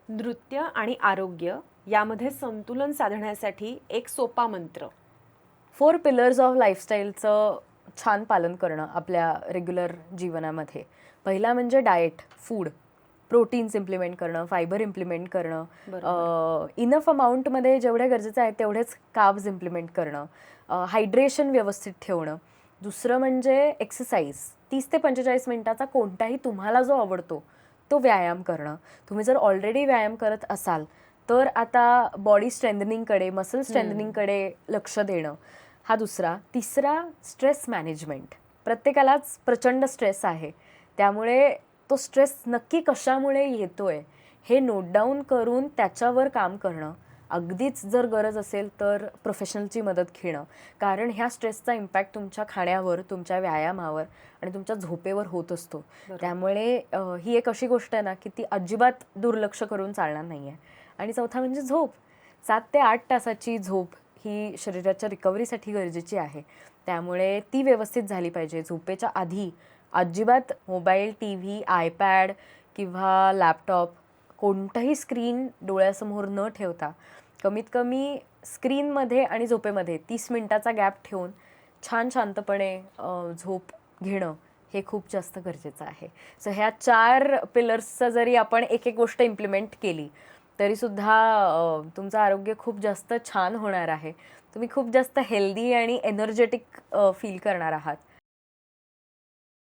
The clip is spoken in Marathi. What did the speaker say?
नृत्य आणि आरोग्य यामध्ये संतुलन साधण्यासाठी एक सोपा मंत्र. 4 पिलर्स ऑफ लाईफस्टाईलचं छान पालन करणं आपल्या रेग्युलर जीवनामध्ये. पहिला म्हणजे डाएट, फूड, प्रोटीन्स इम्प्लिमेंट करणं, फायबर इम्प्लिमेंट करणं, इनफ अमाऊंटमध्ये जेवढ्या गरजेचं आहे तेवढेच कार्ब्स इम्प्लिमेंट करणं, हायड्रेशन व्यवस्थित ठेवणं. दुसरं म्हणजे एक्सरसाइज, 30 ते 45 मिनिटाचा कोणताही तुम्हाला जो आवडतो तो व्यायाम करणं. तुम्ही जर ऑलरेडी व्यायाम करत असाल तर आता बॉडी स्ट्रेंथनिंगकडे, मसल स्ट्रेंथनिंगकडे लक्ष देणं, हा दुसरा. तिसरा, स्ट्रेस मॅनेजमेंट. प्रत्येकालाच प्रचंड स्ट्रेस आहे, त्यामुळे तो स्ट्रेस नक्की कशामुळे येतोय हे नोट डाऊन करून त्याच्यावर काम करणं. अगदीच जर गरज असेल तर प्रोफेशनलची मदत घेणं, कारण ह्या स्ट्रेसचा इम्पॅक्ट तुमच्या खाण्यावर, तुमच्या व्यायामावर आणि तुमच्या झोपेवर होत असतो. त्यामुळे ही एक अशी गोष्ट आहे ना की ती अजिबात दुर्लक्ष करून चालणार नाही आहे. आणि चौथा म्हणजे झोप. 7 ते 8 तासाची झोप ही शरीराच्या रिकव्हरीसाठी गरजेची आहे, त्यामुळे ती व्यवस्थित झाली पाहिजे. झोपेच्या आधी अजिबात मोबाईल, टी व्ही, आयपॅड किंवा लॅपटॉप, कोणताही स्क्रीन डोळ्यासमोर न ठेवता कमीत कमी स्क्रीनमध्ये आणि झोपेमध्ये 30 मिनिटाचा गॅप ठेवून छान शांतपणे झोप घेणं हे खूप जास्त गरजेचं आहे. सो ह्या 4 पिलर्सचं जरी आपण एक एक गोष्ट इम्प्लिमेंट केली तरीसुद्धा तुमचं आरोग्य खूप जास्त छान होणार आहे. तुम्ही खूप जास्त हेल्दी आणि एनर्जेटिक फील करणार आहात.